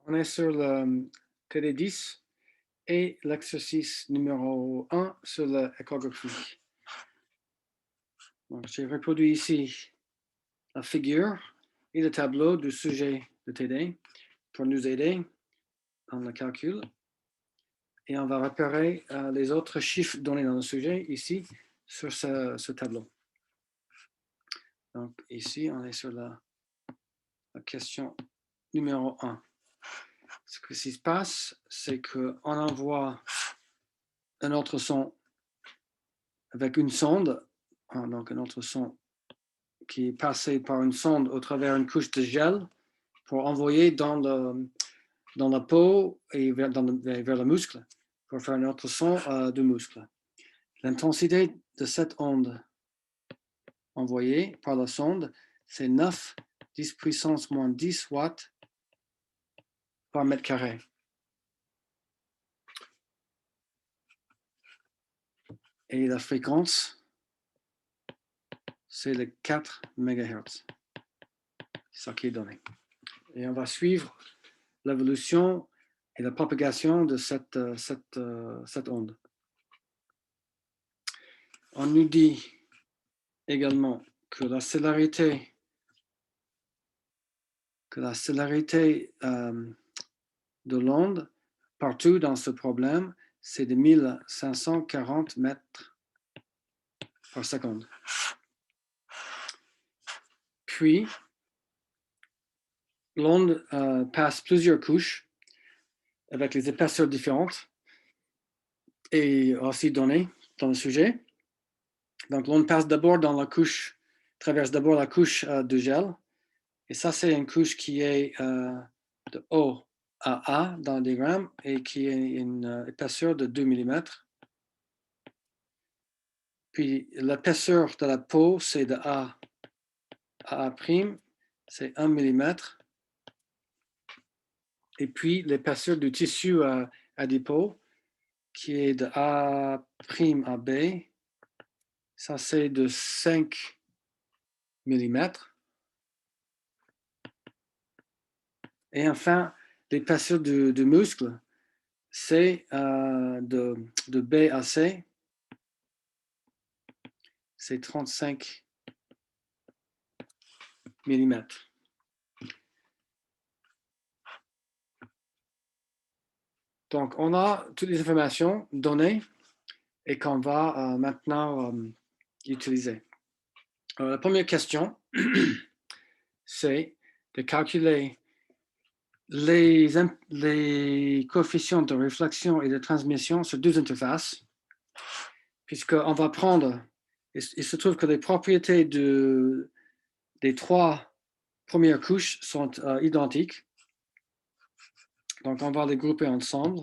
On est sur le TD10 et l'exercice numéro 1 sur l'échographie. J'ai reproduit ici la figure et le tableau du sujet de TD pour nous aider dans le calcul. Et on va repérer les autres chiffres donnés dans le sujet ici sur ce tableau. Donc ici, on est sur la question numéro 1. Ce qui se passe, c'est qu'on envoie un autre son avec une sonde, donc un autre son qui est passé par une sonde au travers une couche de gel pour envoyer dans la peau et vers le muscle, pour faire un autre son de muscle. L'intensité de cette onde envoyée par la sonde, c'est 9 10 puissance moins 10 watts par mètre carré. Et la fréquence, c'est le 4 MHz. C'est ça qui est donné. Et on va suivre l'évolution et la propagation de cette onde. On nous dit également que la célérité de l'onde partout dans ce problème, c'est de 1540 mètres par seconde. Puis, l'onde passe plusieurs couches avec les épaisseurs différentes et aussi données dans le sujet. Donc, l'onde passe d'abord dans la couche, traverse d'abord la couche de gel. Et ça, c'est une couche qui est de O à A dans le diagramme et qui a une épaisseur de 2 mm. Puis l'épaisseur de la peau, c'est de A à A', c'est 1 mm. Et puis l'épaisseur du tissu adipeux, qui est de A' à B, ça c'est de 5 mm. Et enfin, l'épaisseur du muscle, c'est de B à C, c'est 35 mm. Donc, on a toutes les informations données et qu'on va maintenant utiliser. Alors, la première question, c'est de calculer les coefficients de réflexion et de transmission sur deux interfaces, puisqu'on va prendre, il se trouve que les propriétés des trois premières couches sont identiques. Donc, on va les grouper ensemble.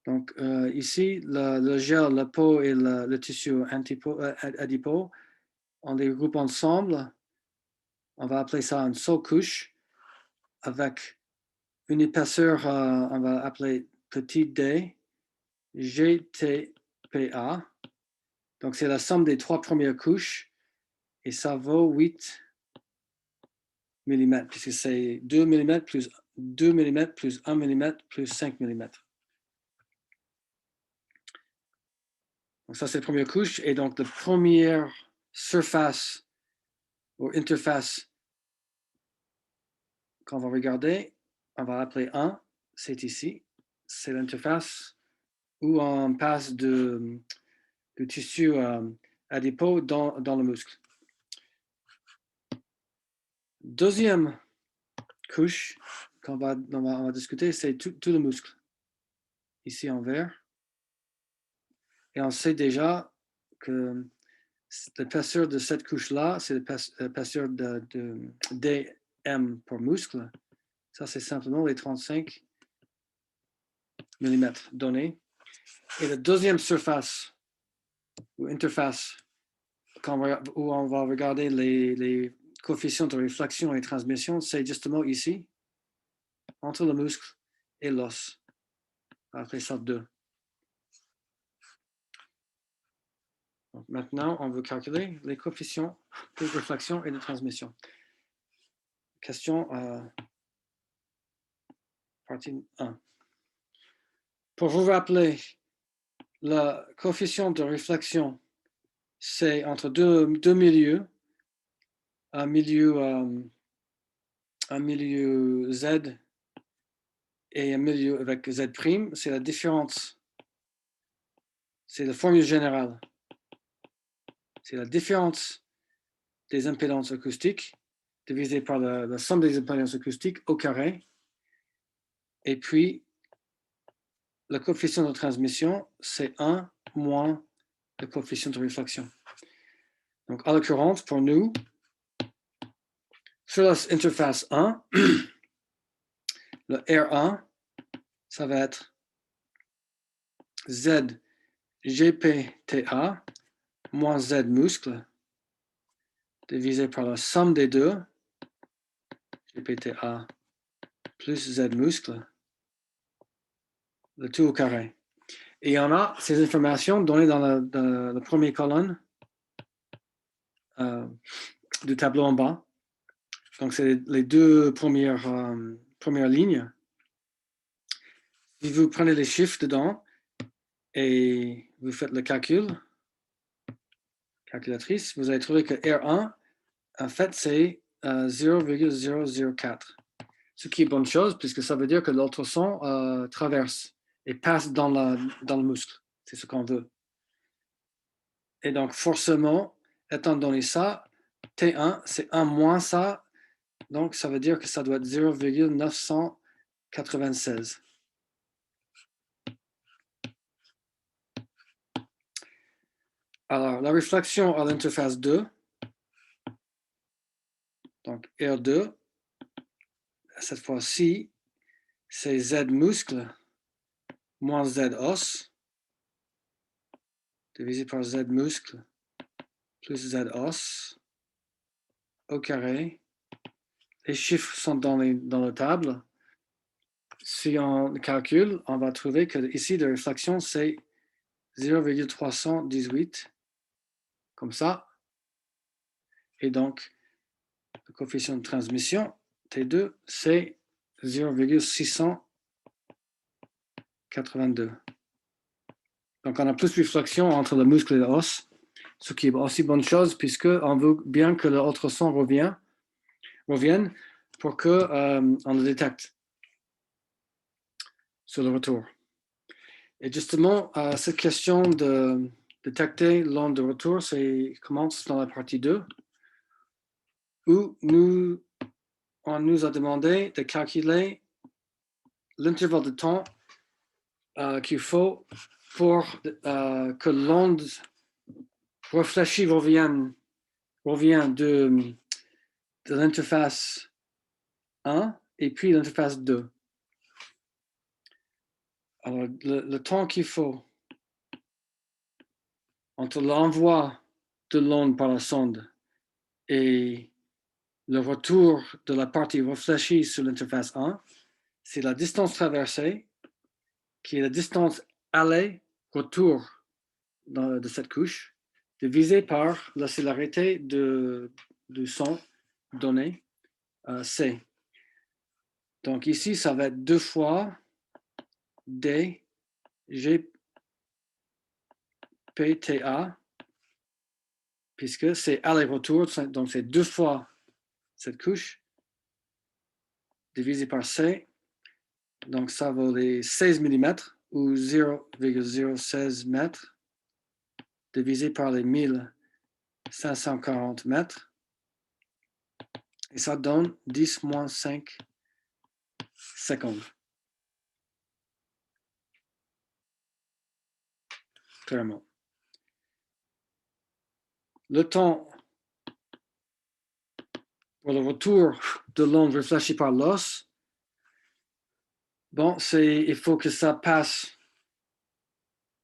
Donc, ici, le gel, la peau et le tissu adipeux, on les groupe ensemble. On va appeler ça une seule couche avec une épaisseur, on va appeler petit d, GTPA. Donc, c'est la somme des trois premières couches et ça vaut 8 mm, puisque c'est 2 mm plus 2 mm plus 1 mm plus 5 mm. Donc, ça, c'est la première couche. Et donc, la première surface ou interface qu'on va regarder, on va appeler 1, c'est ici. C'est l'interface où on passe du tissu adipeux dans le muscle. Deuxième couche qu'on va discuter, c'est tout le muscle. Ici en vert. Et on sait déjà que l'épaisseur de cette couche-là, c'est l'épaisseur de DM pour muscle. Ça, c'est simplement les 35 mm donnés. Et la deuxième surface ou interface où on va regarder les coefficients de réflexion et transmission, c'est justement ici, entre le muscle et l'os. On va appeler ça 2. Donc maintenant, on veut calculer les coefficients de réflexion et de transmission. Question partie 1. Pour vous rappeler, le coefficient de réflexion, c'est entre deux milieux, un milieu Z et un milieu avec Z', c'est la différence, c'est la formule générale. C'est la différence des impédances acoustiques divisé par la somme des impédances acoustiques au carré. Et puis, le coefficient de transmission, c'est 1 moins le coefficient de réflexion. Donc, en l'occurrence, pour nous, sur l'interface 1, le R1, ça va être Z GPTA moins Z muscle divisé par la somme des deux, GPTA plus Z muscle, le tout au carré. Et on a ces informations données dans la première colonne du tableau en bas. Donc, c'est les deux premières lignes. Si vous prenez les chiffres dedans et vous faites le calculatrice, vous allez trouver que R1, en fait, c'est 0,004. Ce qui est bonne chose, puisque ça veut dire que l'ultrason traverse et passe dans le muscle. C'est ce qu'on veut. Et donc, forcément, étant donné ça, T1, c'est 1 moins ça. Donc, ça veut dire que ça doit être 0,996. Alors, la réflexion à l'interface 2, donc R2, cette fois-ci, c'est Z muscle moins Z os, divisé par Z muscle plus Z os, au carré. Les chiffres sont dans la table. Si on calcule, on va trouver que ici, la réflexion, c'est 0,318, comme ça. Et donc, le coefficient de transmission, T2, c'est 0,682. Donc, on a plus de réflexion entre le muscle et l'os, ce qui est aussi bonne chose, puisqu'on veut bien que l'ultrason revienne pour qu'on le détecte sur le retour. Et justement, cette question de détecter l'onde de retour, commence dans la partie 2, où on nous a demandé de calculer l'intervalle de temps qu'il faut pour que l'onde réfléchie revient de l'interface 1 et puis l'interface 2. Alors, le temps qu'il faut entre l'envoi de l'onde par la sonde et le retour de la partie réfléchie sur l'interface 1, c'est la distance traversée, qui est la distance aller-retour de cette couche, divisée par la célérité du son donné, C. Donc ici, ça va être 2 fois D GPTA, puisque c'est aller-retour, donc c'est 2 fois cette couche, divisé par C. Donc ça vaut les 16 mm ou 0,016 mètres, divisé par les 1540 mètres. Et ça donne 10 moins 5 secondes. Clairement. Le temps pour le retour de l'onde réfléchie par l'os, bon, il faut que ça passe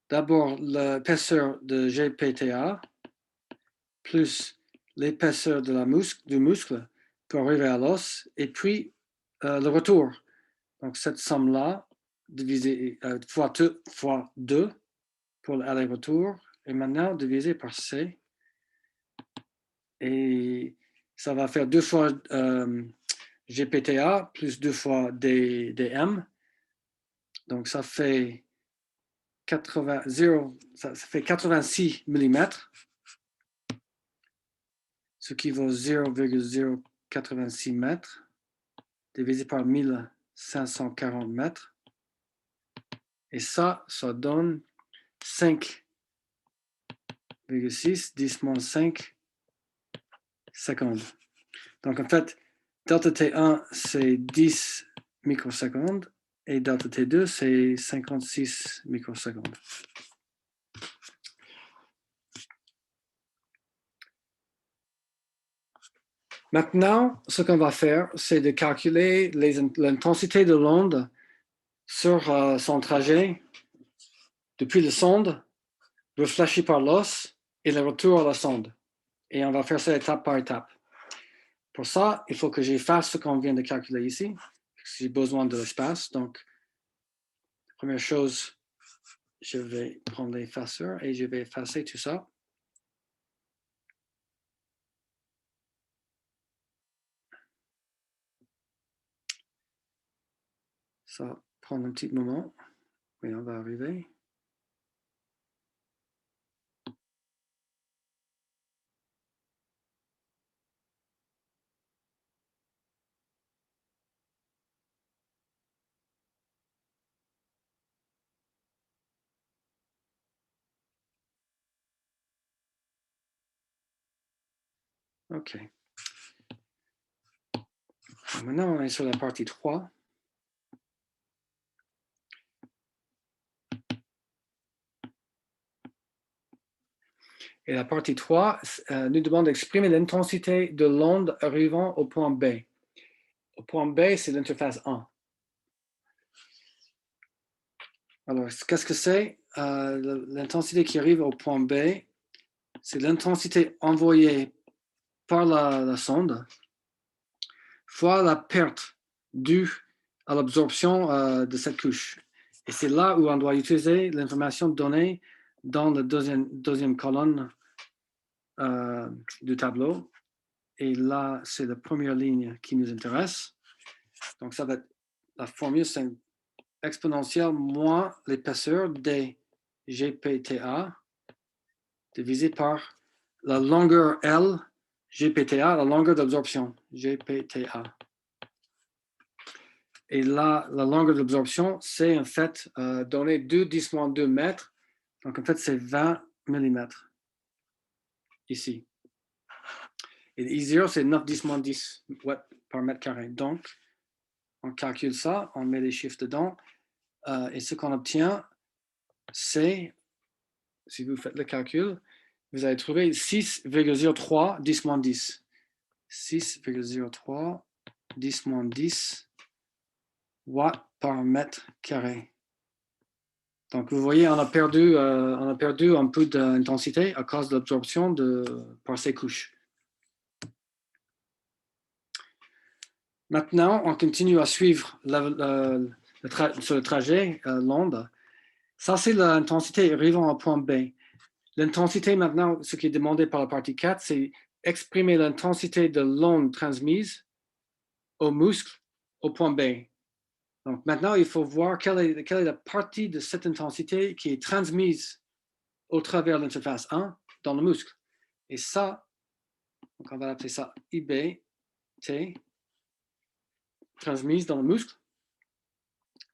d'abord l'épaisseur de GPTA plus l'épaisseur du muscle pour arriver à l'os, et puis le retour. Donc cette somme-là, divisée fois 2 pour l'aller-retour, et maintenant divisé par C. Et ça va faire 2 fois GPTA plus 2 fois DM, Donc, ça fait 86 mm, ce qui vaut 0,086 mètres, divisé par 1540 mètres. Et ça donne 5,6, 10-5 secondes. Donc, en fait, delta T1, c'est 10 microsecondes et delta T2, c'est 56 microsecondes. Maintenant, ce qu'on va faire, c'est de calculer l'intensité de l'onde sur son trajet depuis la sonde, réfléchi par l'os et le retour à la sonde. Et on va faire ça étape par étape. Pour ça, il faut que j'efface ce qu'on vient de calculer ici. J'ai besoin de l'espace. Donc, première chose, je vais prendre l'effaceur et je vais effacer tout ça. Ça prend un petit moment, mais on va arriver. OK. Maintenant, on est sur la partie 3. Et la partie 3 nous demande d'exprimer l'intensité de l'onde arrivant au point B. Au point B, c'est l'interface 1. Alors, qu'est-ce que c'est? L'intensité qui arrive au point B, c'est l'intensité envoyée par la sonde fois la perte due à l'absorption de cette couche. Et c'est là où on doit utiliser l'information donnée dans la deuxième colonne du tableau. Et là, c'est la première ligne qui nous intéresse. Donc, ça va être la formule, c'est exponentielle moins l'épaisseur des GPTA divisé par la longueur L, GPTA, la longueur d'absorption, GPTA. Et là, la longueur d'absorption, c'est en fait donné 2-10-2 mètres. Donc, en fait, c'est 20 mm ici. Et I0, c'est 9-10-10 watts par mètre carré. Donc, on calcule ça, on met les chiffres dedans. Et ce qu'on obtient, c'est, si vous faites le calcul, vous allez trouver 6,03 10-10. 6,03 10-10 watts par mètre carré. Donc, vous voyez, on a perdu un peu d'intensité à cause de l'absorption par ces couches. Maintenant, on continue à suivre sur le trajet, l'onde. Ça, c'est l'intensité arrivant au point B. L'intensité, maintenant, ce qui est demandé par la partie 4, c'est exprimer l'intensité de l'onde transmise au muscle au point B. Donc maintenant, il faut voir quelle est la partie de cette intensité qui est transmise au travers de l'interface 1 dans le muscle. Et ça, donc on va appeler ça IBT, transmise dans le muscle.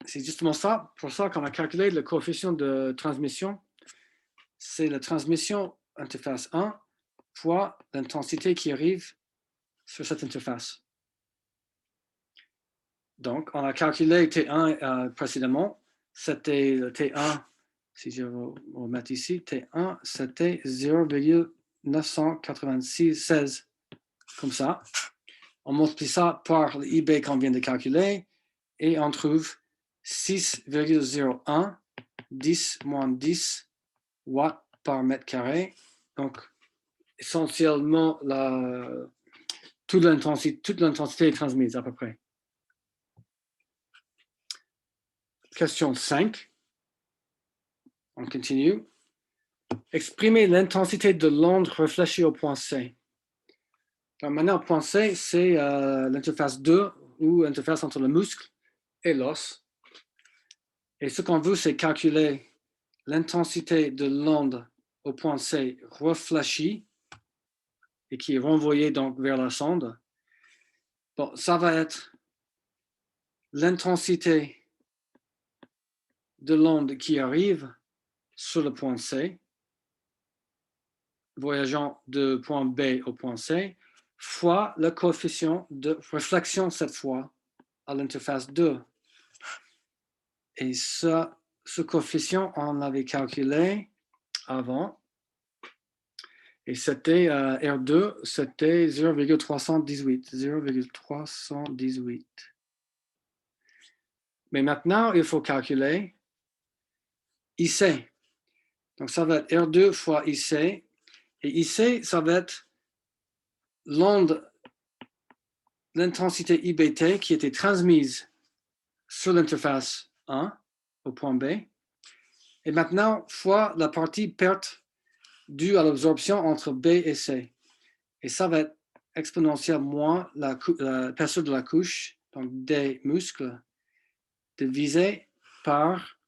C'est justement ça, pour ça qu'on a calculé le coefficient de transmission. C'est la transmission interface 1 fois l'intensité qui arrive sur cette interface. Donc, on a calculé T1 précédemment. C'était le T1, si je remets ici, T1, c'était 0,996, comme ça. On multiplie ça par l'IB qu'on vient de calculer et on trouve 6,01 10-10 watts par mètre carré. Donc, essentiellement, toute l'intensité est transmise à peu près. Question 5. On continue. Exprimer l'intensité de l'onde réfléchie au point C. Donc maintenant, le point C, c'est l'interface 2 ou l'interface entre le muscle et l'os. Et ce qu'on veut, c'est calculer l'intensité de l'onde au point C réfléchie et qui est renvoyée donc vers la sonde. Bon, ça va être l'intensité de l'onde qui arrive sur le point C, voyageant de point B au point C, fois le coefficient de réflexion cette fois à l'interface 2. Et ce coefficient, on l'avait calculé avant. Et c'était R2, c'était 0,318. 0,318. Mais maintenant, il faut calculer IC. Donc, ça va être R2 fois IC. Et IC, ça va être l'onde, l'intensité IBT qui était transmise sur l'interface 1 au point B. Et maintenant, fois la partie perte due à l'absorption entre B et C. Et ça va être exponentielle moins l'épaisseur de la couche, donc des muscles, divisé par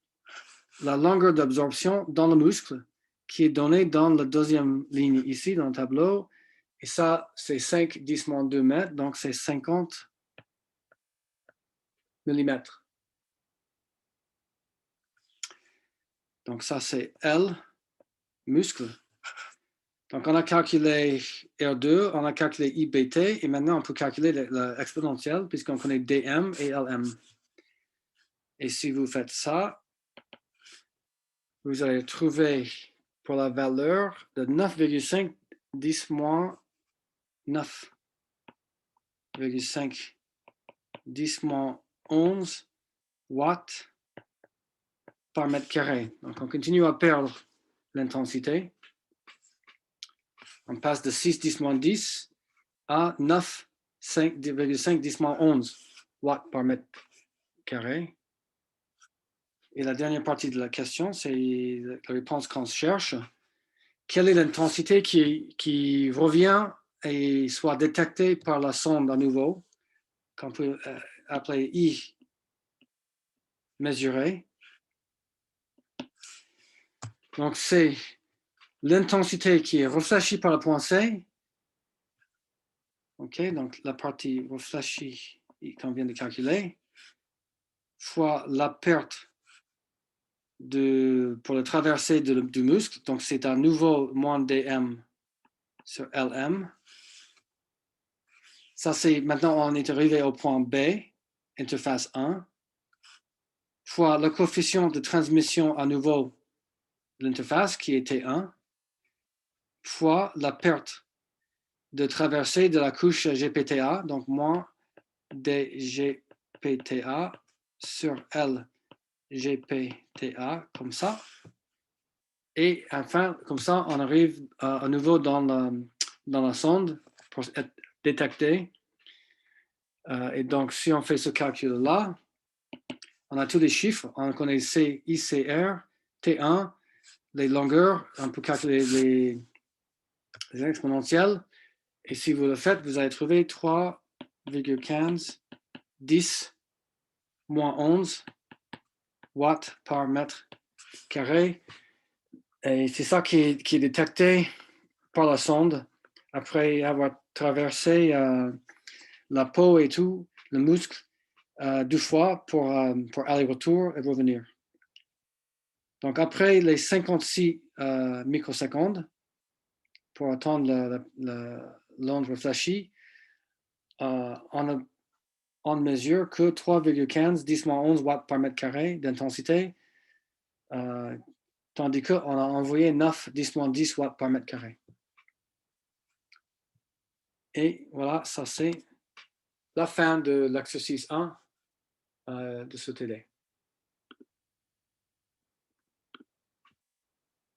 la longueur d'absorption dans le muscle qui est donnée dans la deuxième ligne ici dans le tableau. Et ça, c'est 5 10 moins 2 mètres, donc c'est 50 millimètres. Donc ça, c'est L, muscle. Donc on a calculé R2, on a calculé IBT, et maintenant on peut calculer l'exponentielle puisqu'on connaît DM et LM. Et si vous faites ça, vous allez trouver pour la valeur de 9,5 10 moins 9,5 10 moins 11 watts par mètre carré. Donc on continue à perdre l'intensité. On passe de 6 10 moins 10 à 9,5 10 moins 11 watts par mètre carré. Et la dernière partie de la question, c'est la réponse qu'on cherche. Quelle est l'intensité qui revient et soit détectée par la sonde à nouveau, qu'on peut appeler I mesurée. Donc, c'est l'intensité qui est réfléchie par le point C. OK, donc la partie réfléchie qu'on vient de calculer, fois la perte pour la traversée du muscle. Donc, c'est à nouveau moins dm sur Lm. Ça, c'est maintenant, on est arrivé au point B, interface 1, fois le coefficient de transmission à nouveau de l'interface, qui était 1, fois la perte de traversée de la couche GPTA, donc moins dGPTA sur LGPTA, comme ça. Et enfin, comme ça, on arrive à nouveau dans la sonde pour être détecté. Et donc, si on fait ce calcul-là, on a tous les chiffres. On connaît ICR, T1, les longueurs. On peut calculer les exponentielles. Et si vous le faites, vous allez trouver 3,15 10 moins 11 watts par mètre carré. Et c'est ça qui est détecté par la sonde après avoir traversé la peau et tout, le muscle, 2 fois pour aller-retour et revenir. Donc après les 56 microsecondes pour attendre l'onde réfléchie, on ne mesure que 3,15 10 moins 11 watts par mètre carré d'intensité, tandis qu'on a envoyé 9 10 moins 10 watts par mètre carré. Et voilà, ça c'est la fin de l'exercice 1 de ce TD.